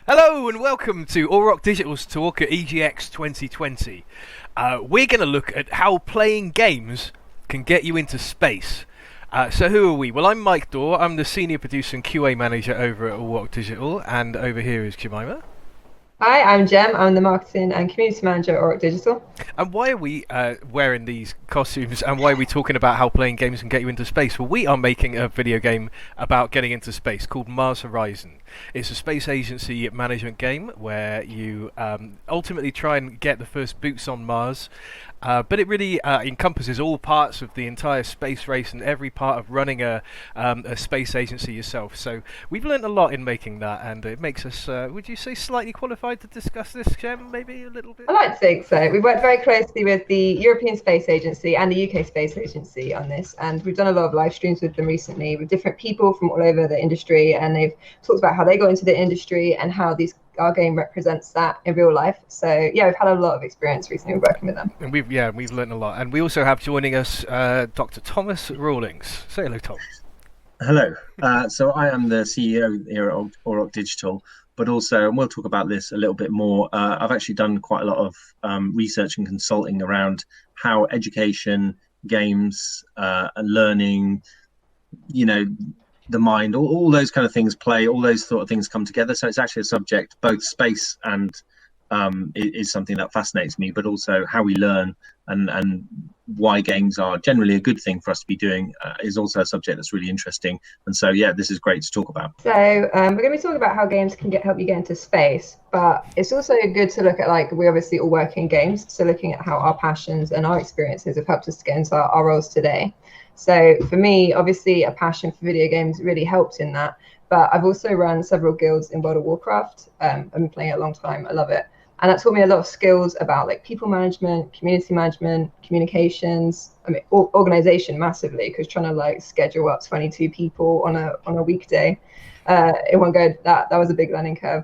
Hello and welcome to All Rock Digital's talk at EGX 2020. We're going to look at how playing games can get you into space. So who are we? Well, I'm Mike Dorr. I'm the Senior Producer and QA Manager over at All Rock Digital, and over here is Jemima. Hi, I'm Jem. I'm the Marketing and Community Manager at Warcraft Digital. And why are we wearing these costumes, and why are we talking about how playing games can get you into space? Well, we are making a video game about getting into space called Mars Horizon. It's a space agency management game where you ultimately try and get the first boots on Mars. But it really encompasses all parts of the entire space race and every part of running a space agency yourself. So we've learned a lot in making that, and it makes us, would you say, slightly qualified to discuss this, Jem? Maybe a little bit? I like to think so. We've worked very closely with the European Space Agency and the UK Space Agency on this, and we've done a lot of live streams with them recently with different people from all over the industry, and they've talked about how they got into the industry and how our game represents that in real life. So yeah, we've had a lot of experience recently working with them. And we've learned a lot. And we also have joining us Dr. Thomas Rawlings. Say hello, Tom. Hello. So I am the CEO here at All Digital, but also, and we'll talk about this a little bit more, I've actually done quite a lot of research and consulting around how education, games, and learning, the mind, all those kind of things play, all those sort of things come together. So it's actually a subject, both space and is something that fascinates me, but also how we learn and why games are generally a good thing for us to be doing is also a subject that's really interesting. And so, yeah, this is great to talk about. So we're going to be talking about how games can help you get into space, but it's also good to look at, we obviously all work in games, so looking at how our passions and our experiences have helped us to get into our roles today. So for me, obviously, a passion for video games really helped in that. But I've also run several guilds in World of Warcraft. I've been playing it a long time. I love it. And that taught me a lot of skills about people management, community management, communications, organization massively, because trying to schedule up 22 people on a weekday in one go, that was a big learning curve.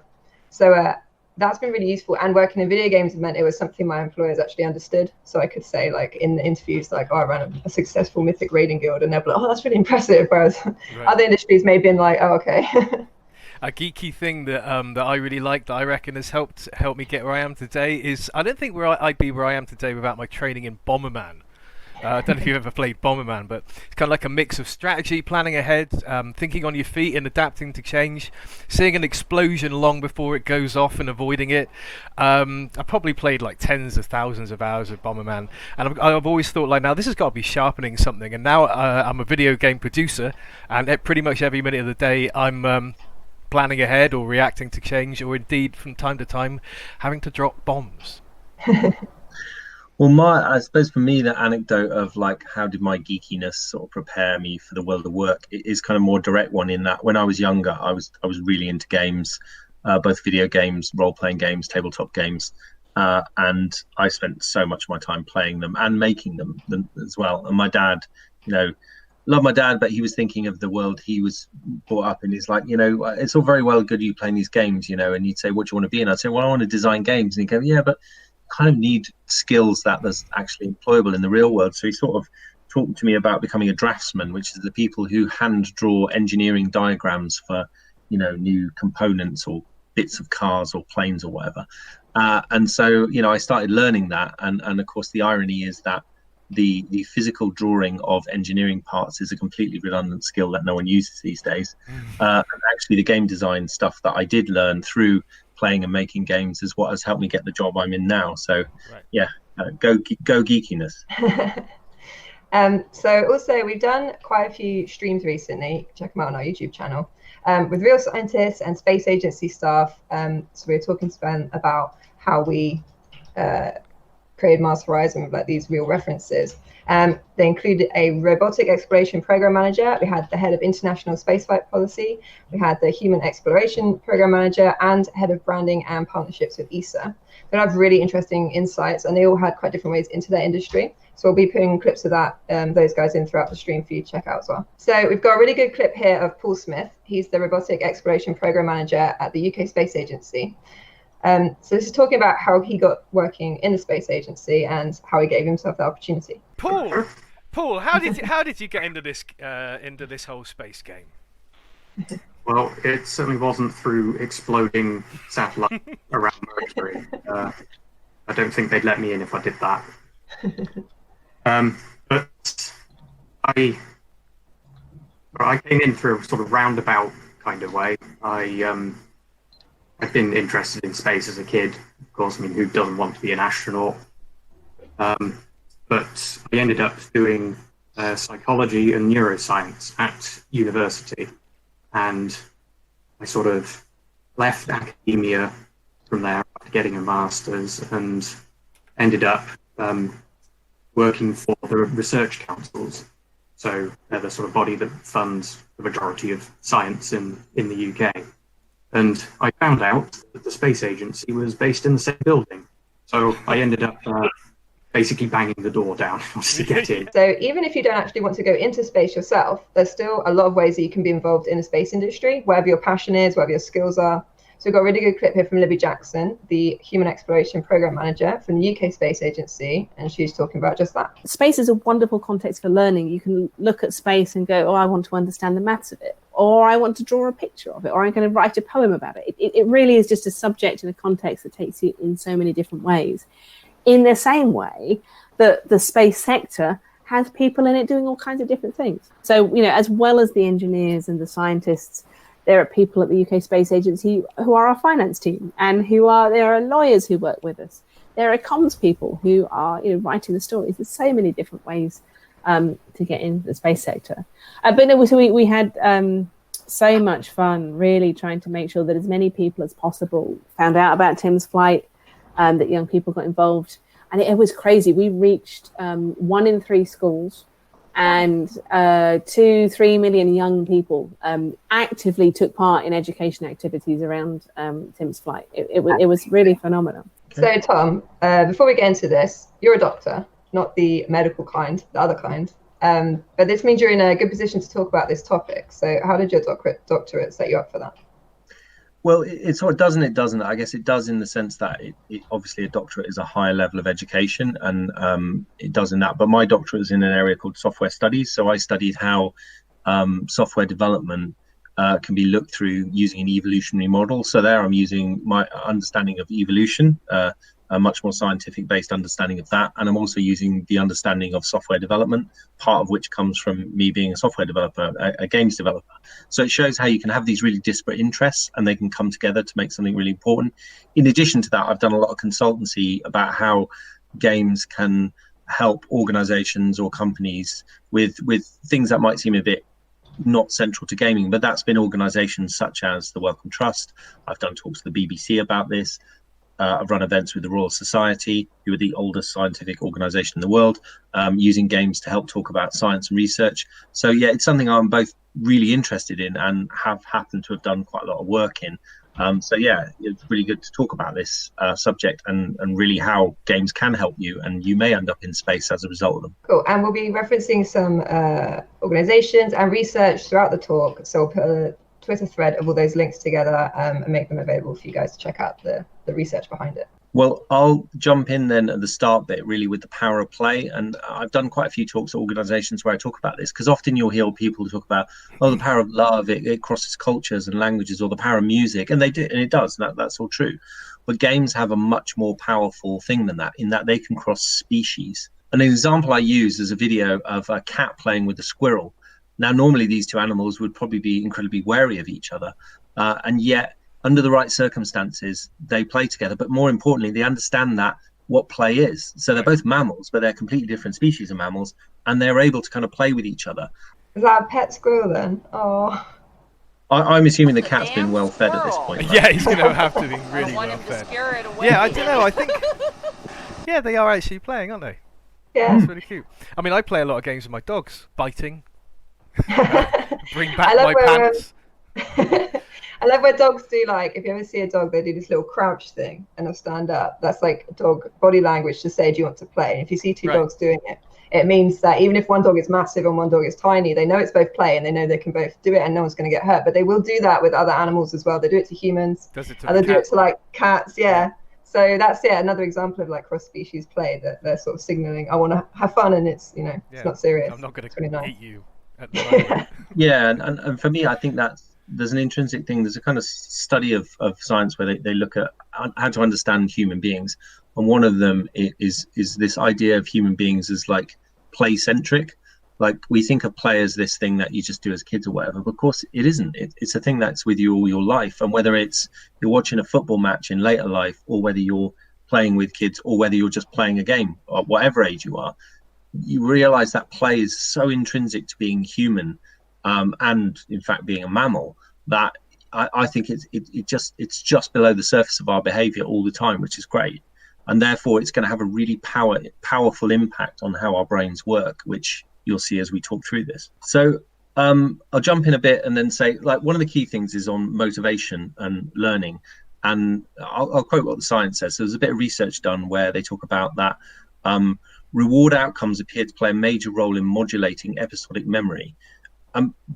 So that's been really useful, and working in video games meant it was something my employers actually understood. So I could say in the interviews, I ran a successful Mythic Raiding Guild, and they're like, oh, that's really impressive. Whereas other industries may have been like, oh, okay. A geeky thing that I really like, that I reckon has helped me get where I am today, is I don't think I'd be where I am today without my training in Bomberman. I don't know if you've ever played Bomberman, but it's kind of like a mix of strategy, planning ahead, thinking on your feet and adapting to change, seeing an explosion long before it goes off and avoiding it. I probably played tens of thousands of hours of Bomberman, and I've always thought now this has got to be sharpening something. And now I'm a video game producer, and at pretty much every minute of the day I'm planning ahead or reacting to change, or indeed from time to time having to drop bombs. Well, I suppose for me, the anecdote of how did my geekiness sort of prepare me for the world of work is kind of more direct one, in that when I was younger, I was really into games, both video games, role-playing games, tabletop games, and I spent so much of my time playing them and making them as well. And my dad, love my dad, but he was thinking of the world he was brought up in. He's like, it's all very well good you playing these games, and you'd say, what do you want to be? And I'd say, well, I want to design games. And he'd go, yeah, but kind of need skills that's actually employable in the real world. So he sort of talked to me about becoming a draftsman, which is the people who hand draw engineering diagrams for, new components or bits of cars or planes or whatever. And so, I started learning that. And of course, the irony is that the physical drawing of engineering parts is a completely redundant skill that no one uses these days. And actually, the game design stuff that I did learn through playing and making games is what has helped me get the job I'm in now. So yeah, go geekiness. So also we've done quite a few streams recently. Check them out on our YouTube channel with real scientists and space agency staff. So we were talking to Ben about how we created Mars Horizon with these real references. They included a robotic exploration program manager. We had the head of international spaceflight policy. We had the human exploration program manager and head of branding and partnerships with ESA. They have really interesting insights, and they all had quite different ways into their industry. So we'll be putting clips of that, those guys in throughout the stream for you to check out as well. So we've got a really good clip here of Paul Smith. He's the robotic exploration program manager at the UK Space Agency. So this is talking about how he got working in the space agency and how he gave himself the opportunity. Paul, how did you get into this whole space game? Well, it certainly wasn't through exploding satellites around Mercury. I don't think they'd let me in if I did that. But I came in through a sort of roundabout kind of way. I've been interested in space as a kid. Of course, I mean, who doesn't want to be an astronaut? But I ended up doing psychology and neuroscience at university. And I sort of left academia from there after getting a master's and ended up working for the research councils. So they're the sort of body that funds the majority of science in the UK. And I found out that the space agency was based in the same building. So I ended up basically banging the door down to get in. So even if you don't actually want to go into space yourself, there's still a lot of ways that you can be involved in the space industry, wherever your passion is, wherever your skills are. So we've got a really good clip here from Libby Jackson, the Human Exploration Program Manager from the UK Space Agency, and she's talking about just that. Space is a wonderful context for learning. You can look at space and go, oh, I want to understand the maths of it, or I want to draw a picture of it, or I'm going to write a poem about it. It really is just a subject and a context that takes you in so many different ways. In the same way that the space sector has people in it doing all kinds of different things. So, you know, as well as the engineers and the scientists, there are people at the UK Space Agency who are our finance team, and there are lawyers who work with us. There are comms people who are, you know, writing the stories. There's so many different ways to get into the space sector. But no, so we had so much fun really trying to make sure that as many people as possible found out about Tim's flight, that young people got involved. And it was crazy. We reached 1 in 3 schools, and 2-3 million young people actively took part in education activities around Tim's flight. It was really phenomenal. So Tom, before we get into this, you're a doctor, not the medical kind, the other kind. But this means you're in a good position to talk about this topic. So how did your doctorate set you up for that? Well, it sort of does and it doesn't. I guess it does in the sense that it obviously a doctorate is a higher level of education, and it does in that. But my doctorate is in an area called software studies. So I studied how software development can be looked through using an evolutionary model. So there I'm using my understanding of evolution, a much more scientific based understanding of that. And I'm also using the understanding of software development, part of which comes from me being a software developer, a games developer. So it shows how you can have these really disparate interests and they can come together to make something really important. In addition to that, I've done a lot of consultancy about how games can help organizations or companies with things that might seem a bit not central to gaming, but that's been organizations such as the Wellcome Trust. I've done talks to the BBC about this. I've run events with the Royal Society, who are the oldest scientific organization in the world, using games to help talk about science and research. So yeah, it's something I'm both really interested in and have happened to have done quite a lot of work in. So yeah, it's really good to talk about this subject and really how games can help you, and you may end up in space as a result of them. Cool, and we'll be referencing some organizations and research throughout the talk. So we'll put a Twitter thread of all those links together and make them available for you guys to check out the research behind it. Well, I'll jump in then at the start bit really with the power of play. And I've done quite a few talks at organizations where I talk about this, because often you'll hear people talk about, oh, the power of love, it crosses cultures and languages, or the power of music. And they do, and it does, that's all true. But games have a much more powerful thing than that, in that they can cross species. An example I use is a video of a cat playing with a squirrel. Now, normally these two animals would probably be incredibly wary of each other, and yet under the right circumstances, they play together. But more importantly, they understand that what play is. So they're both mammals, but they're completely different species of mammals, and they're able to kind of play with each other. Is that a pet squirrel then? Oh. I'm assuming the cat's been well fed at this point. Right? Yeah, he's going to have to be really well fed. Yeah, I don't know. I think. Yeah, they are actually playing, aren't they? Yeah. It's really cute. I mean, I play a lot of games with my dogs, biting. Bring back my pants. I love where dogs do, like, if you ever see a dog, they do this little crouch thing and they'll stand up. That's like dog body language to say, do you want to play? And if you see two dogs doing it, it means that even if one dog is massive and one dog is tiny, they know it's both play and they know they can both do it and no one's going to get hurt. But they will do that with other animals as well. They do it to humans. Does it to and they do it to like cats, yeah. So that's another example of like cross-species play, that they're sort of signaling, I want to have fun, and it's, it's not serious. I'm not going to hate you at the moment. Yeah, and for me, I think there's an intrinsic thing. There's a kind of study of science where they look at how to understand human beings, and one of them is this idea of human beings as like play centric. Like we think of play as this thing that you just do as kids or whatever, but of course it isn't. It's a thing that's with you all your life, and whether it's you're watching a football match in later life, or whether you're playing with kids, or whether you're just playing a game, or whatever age you are, you realize that play is so intrinsic to being human, and in fact being a mammal, that I think it's just below the surface of our behavior all the time, which is great. And therefore it's going to have a really powerful impact on how our brains work, which you'll see as we talk through this. So I'll jump in a bit and then say, like, one of the key things is on motivation and learning. And I'll quote what the science says. So there's a bit of research done where they talk about that reward outcomes appear to play a major role in modulating episodic memory.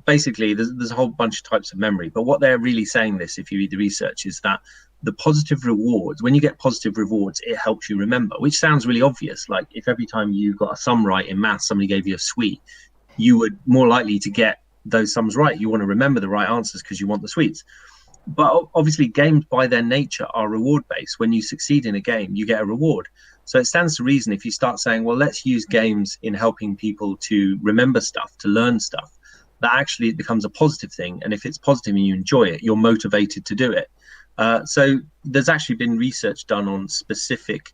Basically, there's a whole bunch of types of memory, but what they're really saying this, if you read the research, is that the positive rewards, when you get positive rewards, it helps you remember, which sounds really obvious. Like if every time you got a sum right in maths, somebody gave you a sweet, you were more likely to get those sums right. You want to remember the right answers because you want the sweets. But obviously games by their nature are reward based. When you succeed in a game, you get a reward. So it stands to reason if you start saying, well, let's use games in helping people to remember stuff, to learn stuff, that actually it becomes a positive thing. And if it's positive and you enjoy it, you're motivated to do it. So there's actually been research done on specific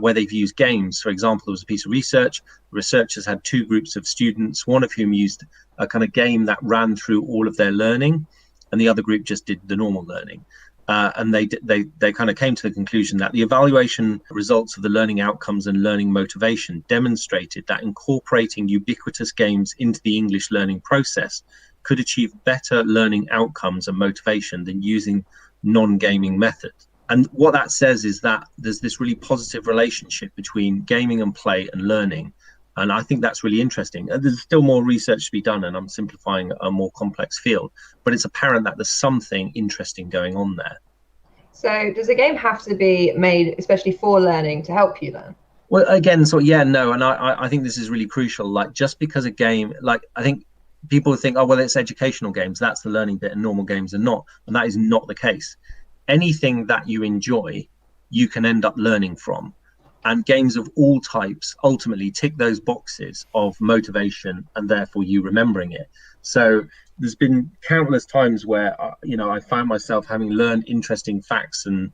where they've used games. For example, there was a piece of research. Researchers had two groups of students, one of whom used a kind of game that ran through all of their learning, and the other group just did the normal learning. And they kind of came to the conclusion that the evaluation results of the learning outcomes and learning motivation demonstrated that incorporating ubiquitous games into the English learning process could achieve better learning outcomes and motivation than using non-gaming methods. And what that says is that there's this really positive relationship between gaming and play and learning. And I think that's really interesting. There's still more research to be done, and I'm simplifying a more complex field, but it's apparent that there's something interesting going on there. So does a game have to be made especially for learning to help you learn? Well, again, so yeah, no. And I think this is really crucial. Like, just because a game, like, I think people think, oh, well, it's educational games, that's the learning bit, and normal games are not. And that is not the case. Anything that you enjoy, you can end up learning from. And games of all types ultimately tick those boxes of motivation and therefore you remembering it. So there's been countless times where, I found myself having learned interesting facts and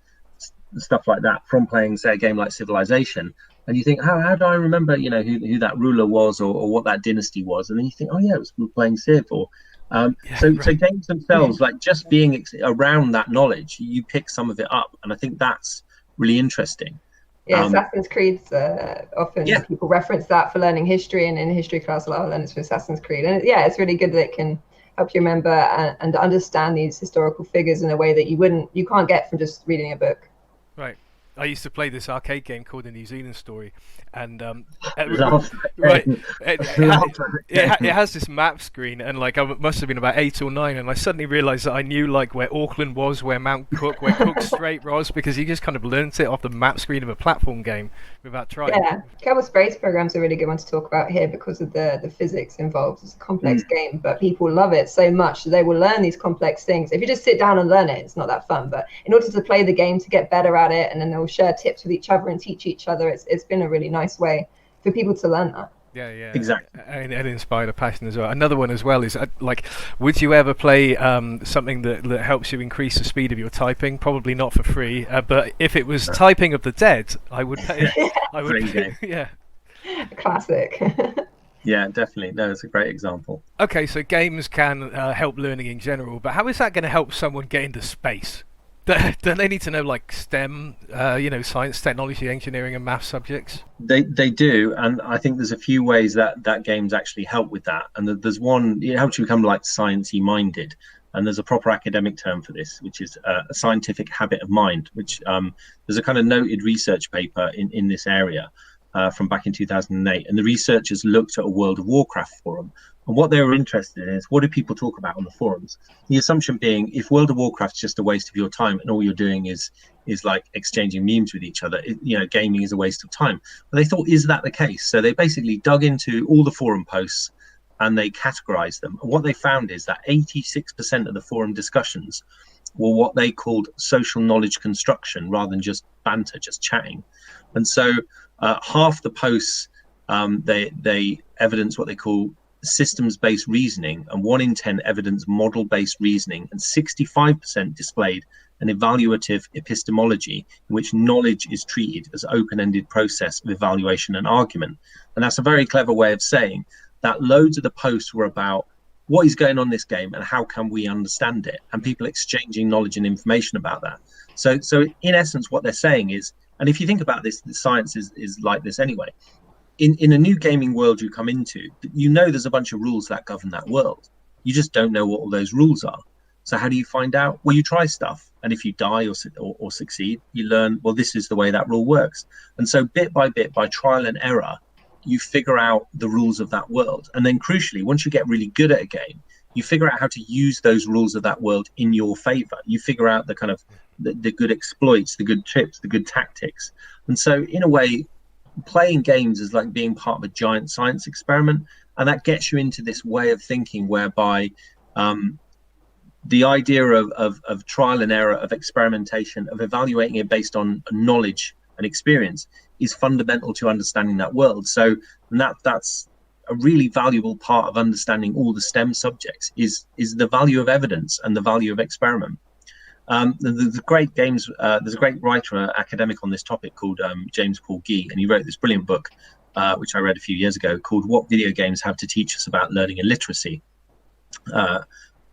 stuff like that from playing, say, a game like Civilization. And you think, how do I remember, who that ruler was or what that dynasty was? And then you think, oh, yeah, it was from playing Civ. Or so games themselves, like just being around that knowledge, you pick some of it up. And I think that's really interesting. Yeah, Assassin's Creed's often people reference that for learning history, and in history class a lot of learners for Assassin's Creed. And it's really good that it can help you remember and understand these historical figures in a way that you can't get from just reading a book. Right. I used to play this arcade game called The New Zealand Story, and it has this map screen, and like I must have been about 8 or 9, and I suddenly realised that I knew like where Auckland was, where Mount Cook, where Cook Strait was, because you just kind of learnt it off the map screen of a platform game without trying. Yeah, Kerbal Space Program's a really good one to talk about here because of the physics involved. It's a complex game, but people love it so much that they will learn these complex things. If you just sit down and learn it, it's not that fun. But in order to play the game, to get better at it, and then they'll share tips with each other and teach each other, it's been a really nice way for people to learn that. Yeah, exactly. And inspired a passion as well. Another one as well is like, would you ever play something that helps you increase the speed of your typing? Probably not for free, but if it was Typing of the Dead, I would pay. I would pay, yeah. Classic. Yeah, definitely. No, it's a great example. Okay, so games can help learning in general, but how is that going to help someone get into space? Don't they need to know like STEM, science, technology, engineering, and math subjects? They do, and I think there's a few ways that games actually help with that. And there's one, it helps you become like sciencey minded. And there's a proper academic term for this, which is a scientific habit of mind. Which there's a kind of noted research paper in this area from back in 2008, and the researchers looked at a World of Warcraft forum. And what they were interested in is, what do people talk about on the forums? The assumption being, if World of Warcraft's just a waste of your time and all you're doing is like exchanging memes with each other, gaming is a waste of time. But they thought, is that the case? So they basically dug into all the forum posts and they categorized them. And what they found is that 86% of the forum discussions were what they called social knowledge construction rather than just banter, just chatting. And so half the posts, they evidence what they call systems-based reasoning, and 1 in 10 evidence model-based reasoning, and 65% displayed an evaluative epistemology in which knowledge is treated as open-ended process of evaluation and argument. And that's a very clever way of saying that loads of the posts were about what is going on in this game and how can we understand it, and people exchanging knowledge and information about that. So in essence, what they're saying is, and if you think about this, the science is like this anyway. In a new gaming world you come into, you know there's a bunch of rules that govern that world. You just don't know what all those rules are. So how do you find out? Well, you try stuff, and if you die or succeed, you learn, well, this is the way that rule works. And so bit by bit, by trial and error, you figure out the rules of that world. And then crucially, once you get really good at a game, you figure out how to use those rules of that world in your favor. You figure out the kind of the good exploits, the good tips, the good tactics. And so in a way, playing games is like being part of a giant science experiment, and that gets you into this way of thinking whereby the idea of trial and error, of experimentation, of evaluating it based on knowledge and experience is fundamental to understanding that world. So that's a really valuable part of understanding all the STEM subjects is the value of evidence and the value of experiment. There's a great writer, academic on this topic called James Paul Gee, and he wrote this brilliant book, which I read a few years ago, called What Video Games Have to Teach Us About Learning and Literacy.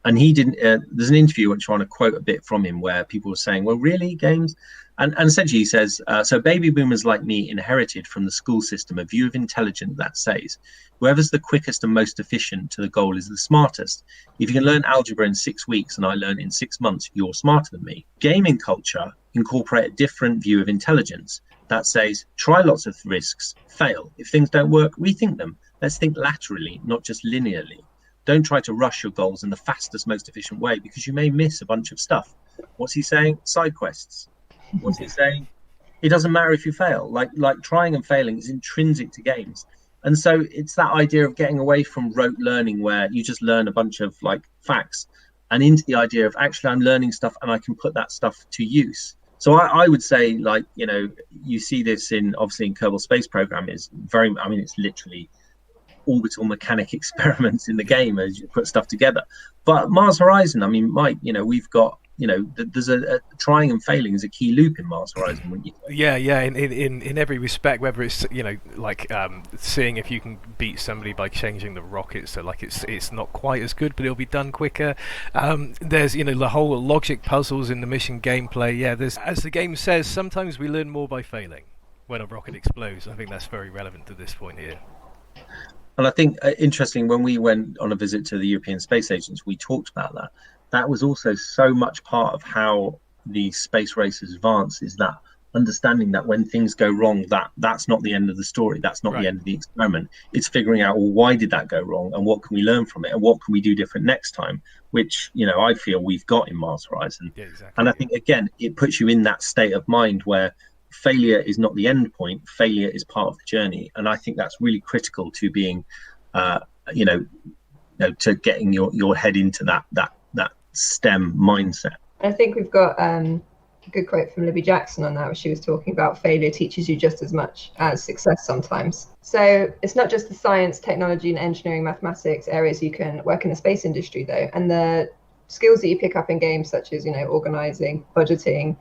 And he didn't, there's an interview which I want to quote a bit from him where people were saying, well, really, games? And essentially he says, so baby boomers like me inherited from the school system a view of intelligence that says, whoever's the quickest and most efficient to the goal is the smartest. If you can learn algebra in 6 weeks and I learn in 6 months, you're smarter than me. Gaming culture incorporate a different view of intelligence that says, try lots of risks, fail. If things don't work, rethink them. Let's think laterally, not just linearly. Don't try to rush your goals in the fastest, most efficient way because you may miss a bunch of stuff. What's he saying? Side quests. What's he saying? It doesn't matter if you fail. Like trying and failing is intrinsic to games. And so it's that idea of getting away from rote learning where you just learn a bunch of like facts and into the idea of actually I'm learning stuff and I can put that stuff to use. So I would say, like, you know, you see this obviously in Kerbal Space Program is it's literally orbital mechanic experiments in the game as you put stuff together. But Mars Horizon, I mean, Mike, you know, we've got, you know, there's a trying and failing is a key loop in Mars Horizon, wouldn't you? Yeah, in every respect, whether it's, you know, like seeing if you can beat somebody by changing the rocket, so like it's not quite as good, but it'll be done quicker. There's, you know, the whole logic puzzles in the mission gameplay. Yeah, there's, as the game says, sometimes we learn more by failing when a rocket explodes. I think that's very relevant to this point here. And I think interesting, when we went on a visit to the European Space Agency, we talked about that. That was also so much part of how the space race has advanced, is that understanding that when things go wrong, that's not the end of the story. That's not the end of the experiment. It's figuring out, well, why did that go wrong and what can we learn from it and what can we do different next time, which, you know, I feel we've got in Mars Horizon. Yeah, exactly. And I think, again, it puts you in that state of mind where failure is not the end point. Failure is part of the journey. And I think that's really critical to being, to getting your head into that STEM mindset. I think we've got a good quote from Libby Jackson on that, where she was talking about failure teaches you just as much as success sometimes. So it's not just the science, technology, and engineering, mathematics areas you can work in the space industry, though. And the skills that you pick up in games, such as, you know, organizing, budgeting,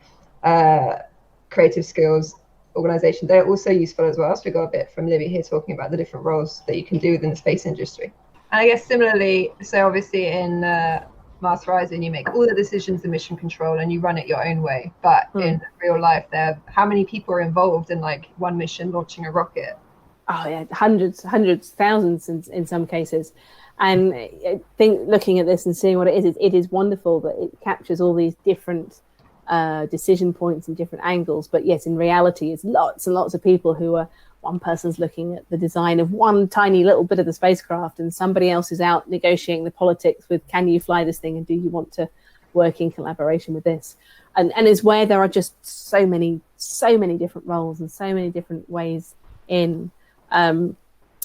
creative skills, organization, they're also useful as well. So we got a bit from Libby here talking about the different roles that you can do within the space industry. And I guess similarly, so obviously in Mars Horizon, you make all the decisions in mission control and you run it your own way. But in real life, how many people are involved in like one mission launching a rocket? Oh yeah, hundreds, thousands in some cases. And I think looking at this and seeing what it is wonderful that it captures all these different decision points and different angles. But yes, in reality, it's lots and lots of people who are, one person's looking at the design of one tiny little bit of the spacecraft and somebody else is out negotiating the politics with, can you fly this thing and do you want to work in collaboration with this? And it's where there are just so many different roles and so many different ways in.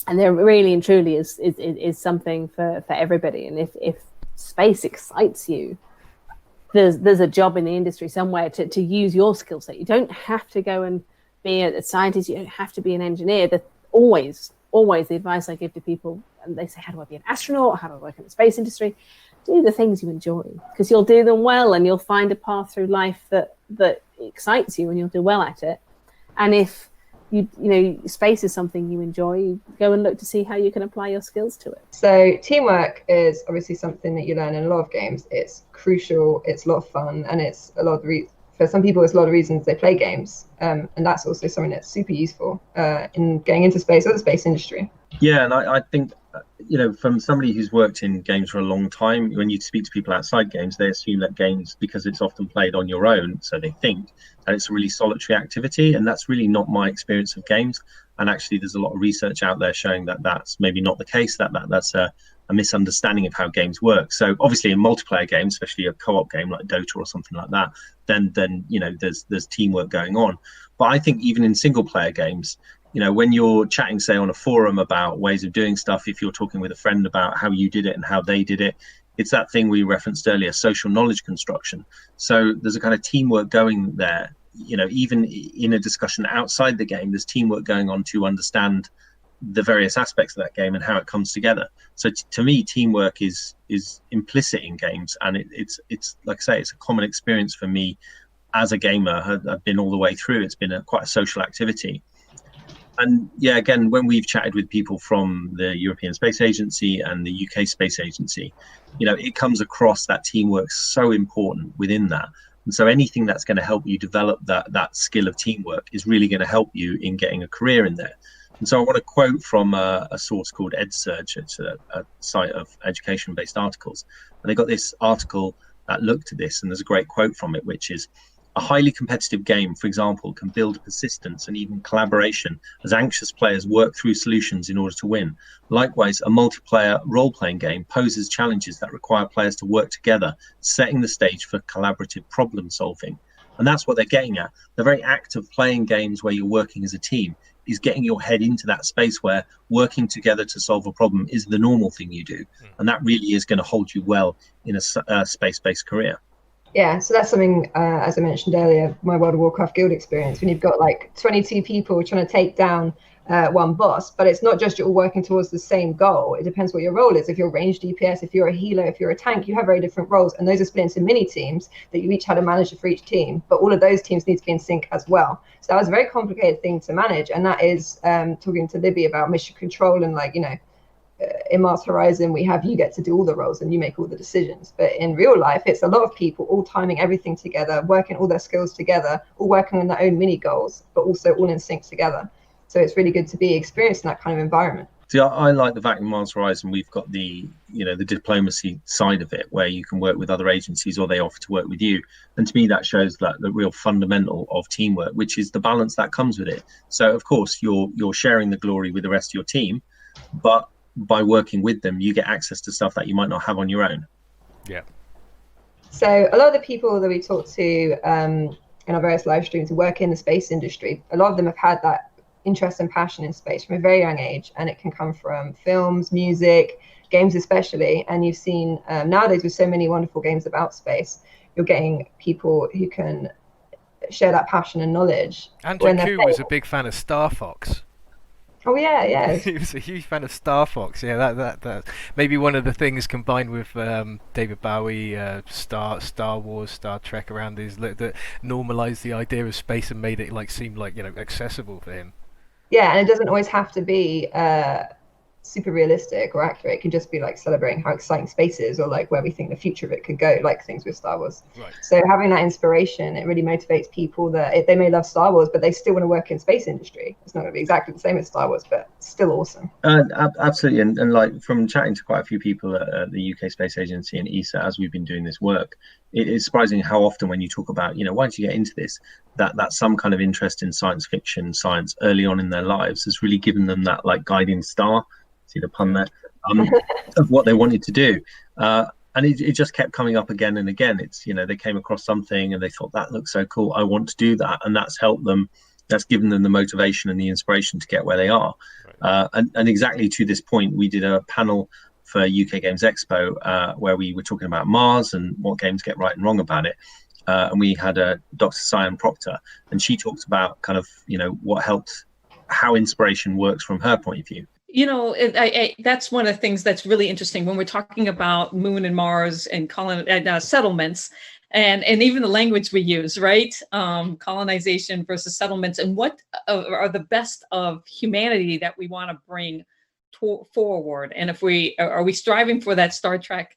And there really and truly is something for everybody. And if space excites you, there's a job in the industry somewhere to use your skill set. You don't have to go and be a scientist. You don't have to be an engineer. That always the advice I give to people, and they say, how do I be an astronaut? How do I work in the space industry? Do the things you enjoy, because you'll do them well, and you'll find a path through life that excites you, and you'll do well at it. And if you know space is something you enjoy, go and look to see how you can apply your skills to it. So teamwork is obviously something that you learn in a lot of games. It's crucial, it's a lot of fun, and it's a lot of for some people it's a lot of reasons they play games, and that's also something that's super useful in getting into space or the space industry. Yeah, and I think from somebody who's worked in games for a long time, when you speak to people outside games, they assume that games, because it's often played on your own, so they think that it's a really solitary activity, and that's really not my experience of games. And actually there's a lot of research out there showing that that's maybe not the case, that's a misunderstanding of how games work. So obviously in multiplayer games, especially a co-op game like Dota or something like that, then there's teamwork going on. But I think even in single player games, when you're chatting, say, on a forum about ways of doing stuff, if you're talking with a friend about how you did it and how they did it, it's that thing we referenced earlier, social knowledge construction. So there's a kind of teamwork going there. Even in a discussion outside the game, there's teamwork going on to understand the various aspects of that game and how it comes together. So to me, teamwork is implicit in games, and it's like I say, it's a common experience for me as a gamer. I've been all the way through. It's been quite a social activity. And yeah, again, when we've chatted with people from the European Space Agency and the UK Space Agency, it comes across that teamwork's so important within that. And so anything that's going to help you develop that skill of teamwork is really going to help you in getting a career in there. And so I want to quote from a source called EdSurge. It's a site of education-based articles. And they got this article that looked at this, and there's a great quote from it, which is, a highly competitive game, for example, can build persistence and even collaboration as anxious players work through solutions in order to win. Likewise, a multiplayer role-playing game poses challenges that require players to work together, setting the stage for collaborative problem solving. And that's what they're getting at. The very act of playing games where you're working as a team is getting your head into that space where working together to solve a problem is the normal thing you do. And that really is going to hold you well in a space-based career. Yeah, so that's something, as I mentioned earlier, my World of Warcraft guild experience, when you've got like 22 people trying to take down one boss, but it's not just you're all working towards the same goal. It depends what your role is. If you're ranged DPS, if you're a healer, if you're a tank, you have very different roles, and those are split into mini teams that you each had a manager for each team, but all of those teams need to be in sync as well. So that was a very complicated thing to manage, and that is talking to Libby about mission control and in Mars Horizon, you get to do all the roles and you make all the decisions. But in real life, it's a lot of people all timing everything together, working all their skills together, all working on their own mini goals, but also all in sync together. So it's really good to be experienced in that kind of environment. See, I like the fact in Mars Horizon we've got the diplomacy side of it, where you can work with other agencies or they offer to work with you. And to me, that shows that the real fundamental of teamwork, which is the balance that comes with it. So of course, you're sharing the glory with the rest of your team, but by working with them, you get access to stuff that you might not have on your own. Yeah. So a lot of the people that we talk to in our various live streams who work in the space industry, a lot of them have had that interest and passion in space from a very young age, and it can come from films, music, games especially. And you've seen nowadays with so many wonderful games about space, you're getting people who can share that passion and knowledge. Andrew Koo was a big fan of Star Fox. Oh yeah. He was a huge fan of Star Fox. Yeah, that maybe one of the things combined with David Bowie, Star Wars, Star Trek around these that normalized the idea of space and made it seem accessible for him. Yeah, and it doesn't always have to be super realistic or accurate. It can just be celebrating how exciting space is, or where we think the future of it could go, like things with Star Wars. Right. So having that inspiration, it really motivates people that they may love Star Wars, but they still want to work in space industry. It's not going to be exactly the same as Star Wars, but still awesome. Absolutely, and from chatting to quite a few people at the UK Space Agency and ESA as we've been doing this work, it is surprising how often when you talk about, why did you get into this, that some kind of interest in science fiction, science early on in their lives has really given them that guiding star. See the pun there, of what they wanted to do, and it just kept coming up again and again. It's they came across something and they thought that looks so cool, I want to do that, and that's helped them. That's given them the motivation and the inspiration to get where they are. Right. And exactly to this point, we did a panel for UK Games Expo where we were talking about Mars and what games get right and wrong about it. And we had Dr. Cyan Proctor, and she talked about kind of, what helped, how inspiration works from her point of view. That's one of the things that's really interesting when we're talking about Moon and Mars and settlements, and even the language we use, right? Colonization versus settlements, and what are the best of humanity that we want to bring forward. And if are we striving for that Star Trek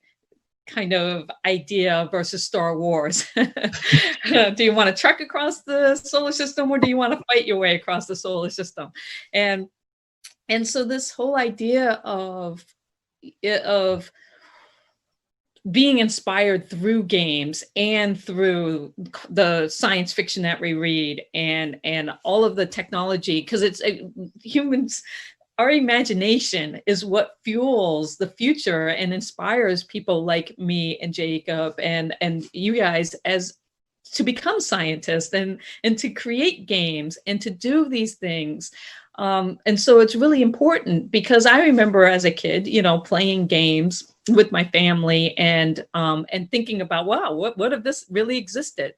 kind of idea versus Star Wars? Do you want to trek across the solar system, or do you want to fight your way across the solar system? And so this whole idea of being inspired through games and through the science fiction that we read and all of the technology, because it's humans. Our imagination is what fuels the future and inspires people like me and Jacob and you guys as to become scientists and to create games and to do these things. And so it's really important, because I remember as a kid, playing games with my family and thinking about, wow, what if this really existed?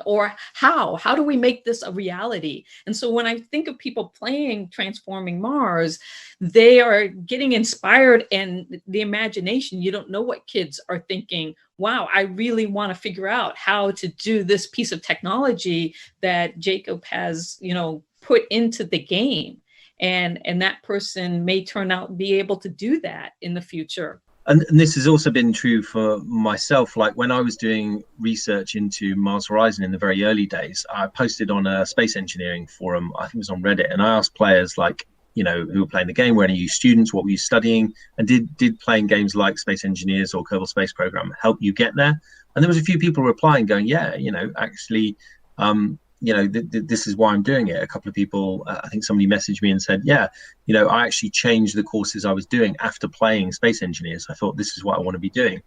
Or how do we make this a reality? And so when I think of people playing Transforming Mars, they are getting inspired, and the imagination, you don't know what kids are thinking. Wow, I really want to figure out how to do this piece of technology that Jacob has, put into the game. And that person may turn out be able to do that in the future. And this has also been true for myself. Like when I was doing research into Mars Horizon in the very early days, I posted on a space engineering forum, I think it was on Reddit, and I asked players who were playing the game, were any of you students, what were you studying? And did playing games like Space Engineers or Kerbal Space Program help you get there? And there was a few people replying going, yeah, actually, this is why I'm doing it. A couple of people, I think somebody messaged me and said, yeah, I actually changed the courses I was doing after playing Space Engineers. I thought this is what I want to be doing.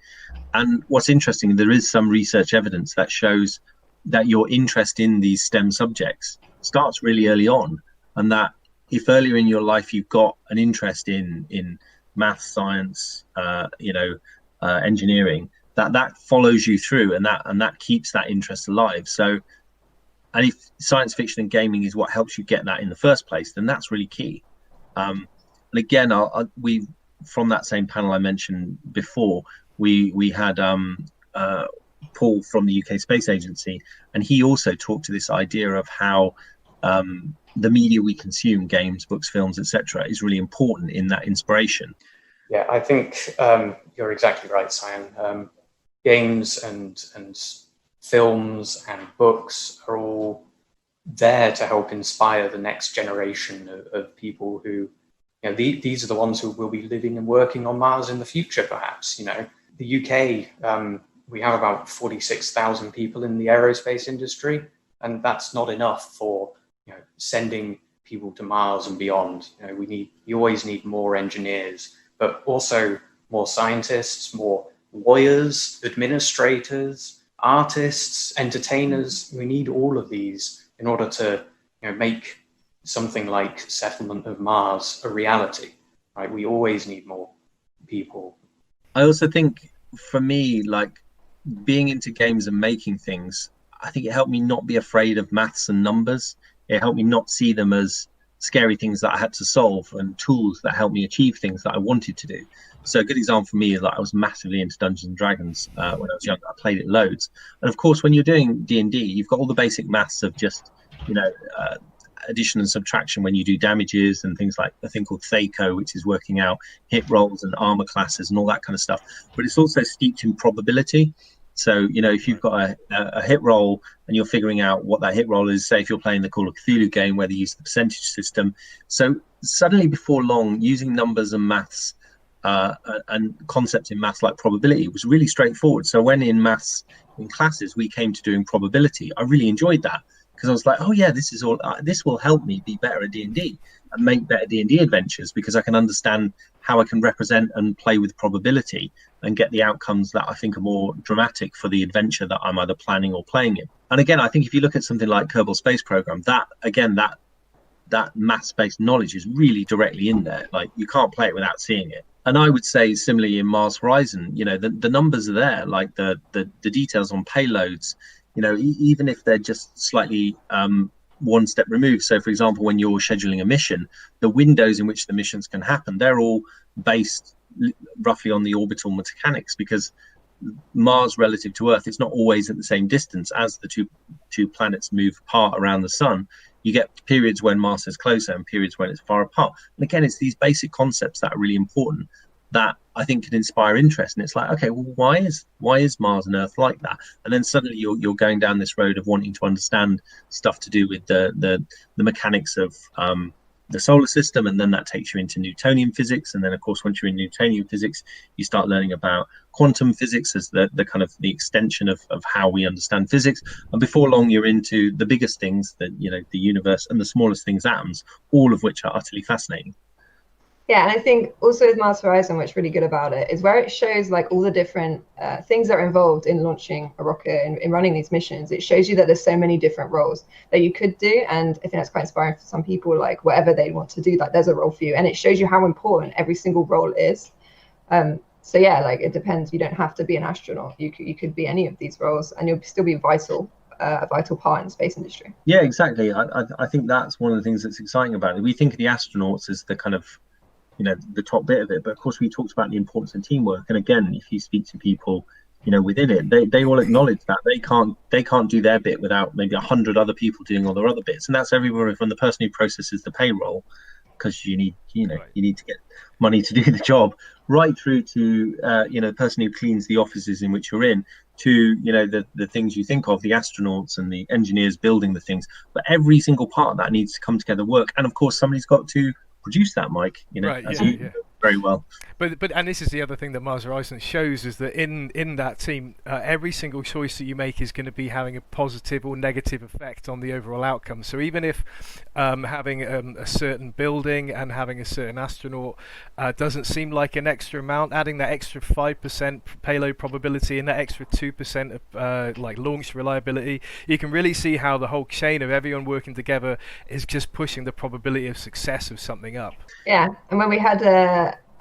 And what's interesting, there is some research evidence that shows that your interest in these STEM subjects starts really early on, and that if earlier in your life you've got an interest in math, science, engineering, that follows you through, and that keeps that interest alive. So, and if science fiction and gaming is what helps you get that in the first place, then that's really key. And again, we from that same panel I mentioned before, we had Paul from the UK Space Agency, and he also talked to this idea of how the media we consume, games, books, films, etc., is really important in that inspiration. Yeah, I think you're exactly right, Cyan. Games and films and books are all there to help inspire the next generation of people who, these are the ones who will be living and working on Mars in the future, perhaps. The UK, we have about 46,000 people in the aerospace industry, and that's not enough for sending people to Mars and beyond. We always need more engineers, but also more scientists, more lawyers, administrators, artists, entertainers. We need all of these in order to make something like Settlement of Mars a reality, right? We always need more people. I also think for me, like being into games and making things, I think it helped me not be afraid of maths and numbers. It helped me not see them as scary things that I had to solve and tools that helped me achieve things that I wanted to do. So a good example for me is I was massively into Dungeons and Dragons when I was younger. I played it loads. And of course, when you're doing D&D, you've got all the basic maths of just, addition and subtraction when you do damages and things like a thing called THACO, which is working out hit rolls and armor classes and all that kind of stuff. But it's also steeped in probability. So, if you've got a hit roll and you're figuring out what that hit roll is, say if you're playing the Call of Cthulhu game where they use the percentage system. So suddenly before long, using numbers and maths and concepts in maths like probability was really straightforward. So when in maths in classes we came to doing probability, I really enjoyed that, because I was like, oh yeah, this will help me be better at D&D and make better D&D adventures, because I can understand how I can represent and play with probability and get the outcomes that I think are more dramatic for the adventure that I'm either planning or playing in. And again, I think if you look at something like Kerbal Space Program, that that maths-based knowledge is really directly in there. Like, you can't play it without seeing it. And I would say similarly in Mars Horizon, you know, the numbers are there, like the details on payloads, you know, even if they're just slightly one step removed. So, for example, when you're scheduling a mission, the windows in which the missions can happen, they're all based roughly on the orbital mechanics, because Mars relative to Earth, it's not always at the same distance. As the two planets move apart around the sun, you get periods when Mars is closer and periods when it's far apart. And again, it's these basic concepts that are really important that I think can inspire interest. And it's like, okay, well, why is Mars and Earth like that? And then suddenly you're going down this road of wanting to understand stuff to do with the mechanics of the solar system, and then that takes you into Newtonian physics. And then, of course, once you're in Newtonian physics, you start learning about quantum physics as the kind of the extension of how we understand physics. And before long, you're into the biggest things, that, you know, the universe, and the smallest things, atoms, all of which are utterly fascinating. Yeah, and I think also with Mars Horizon, what's really good about it is where it shows like all the different things that are involved in launching a rocket and in running these missions. It shows you that there's so many different roles that you could do, and I think that's quite inspiring for some people. Like, whatever they want to do, like, there's a role for you, and it shows you how important every single role is. So yeah, like, it depends. You don't have to be an astronaut. You could be any of these roles, and you'll still be a vital part in the space industry. Yeah, exactly. I think that's one of the things that's exciting about it. We think of the astronauts as the kind of, you know, the top bit of it, but of course we talked about the importance of teamwork. And again, if you speak to people, you know, within it, they all acknowledge that they can't do their bit without maybe 100 other people doing all their other bits. And that's everywhere from the person who processes the payroll, because you need to get money to do the job, right through to the person who cleans the offices in which you're in, to, you know, the things you think of, the astronauts and the engineers building the things. But every single part of that needs to come together, work, and of course somebody's got to produce that, Mike, you know, right, as yeah, you know very well. But and this is the other thing that Mars Horizon shows, is that in that team, every single choice that you make is going to be having a positive or negative effect on the overall outcome. So even if having a certain building and having a certain astronaut doesn't seem like an extra amount, adding that extra 5% payload probability and that extra 2% of like launch reliability, you can really see how the whole chain of everyone working together is just pushing the probability of success of something up. Yeah, and when we had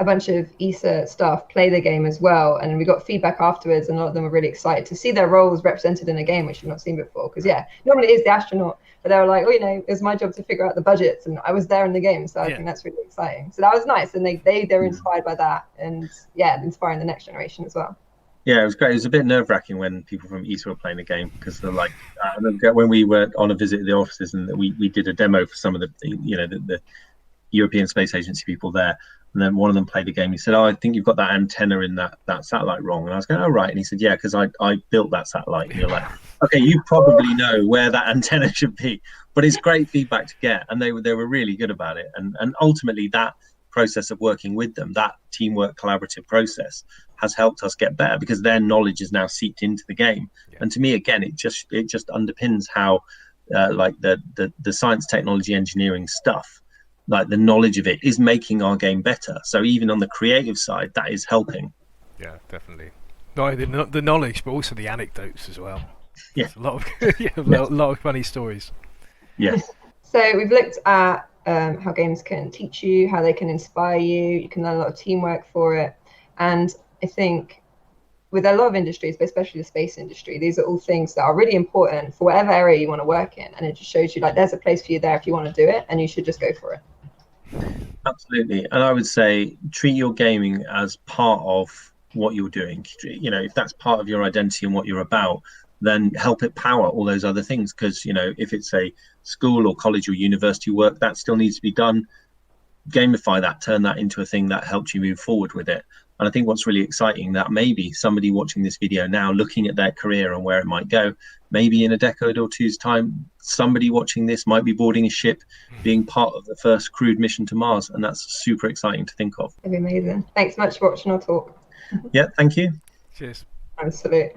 a bunch of ESA staff play the game as well, and we got feedback afterwards, and a lot of them were really excited to see their roles represented in a game which you've not seen before. Because yeah, normally it is the astronaut, but they were like, oh, you know, it was my job to figure out the budgets, and I was there in the game, so I think that's really exciting. So that was nice, and they were inspired by that, and yeah, inspiring the next generation as well. Yeah, it was great. It was a bit nerve-wracking when people from ESA were playing the game, because they're like, I remember when we were on a visit to the offices, and we did a demo for some of the European Space Agency people there. And then one of them played the game. He said, oh, I think you've got that antenna in that satellite wrong. And I was going, oh, right. And he said, yeah, because I built that satellite. And you're like, okay, you probably know where that antenna should be. But it's great feedback to get. And they were really good about it. And ultimately, that process of working with them, that teamwork, collaborative process, has helped us get better, because their knowledge is now seeped into the game. Yeah. And to me, again, it just underpins how like the science, technology, engineering stuff, like the knowledge of it, is making our game better. So even on the creative side, that is helping. Yeah, definitely. Not only the knowledge, but also the anecdotes as well. Yeah, there's a lot of a lot of funny stories. Yes. So we've looked at how games can teach you, how they can inspire you. You can learn a lot of teamwork for it, and I think with a lot of industries, but especially the space industry, these are all things that are really important for whatever area you want to work in. And it just shows you, like, there's a place for you there if you want to do it, and you should just go for it. Absolutely. And I would say treat your gaming as part of what you're doing. You know, if that's part of your identity and what you're about, then help it power all those other things. Because, you know, if it's a school or college or university work, that still needs to be done. Gamify that, turn that into a thing that helps you move forward with it. And I think what's really exciting, that maybe somebody watching this video now, looking at their career and where it might go, maybe in a decade or two's time, somebody watching this might be boarding a ship, being part of the first crewed mission to Mars. And that's super exciting to think of. It'd be amazing. Thanks so much for watching our talk. Yeah, thank you. Cheers. Absolutely.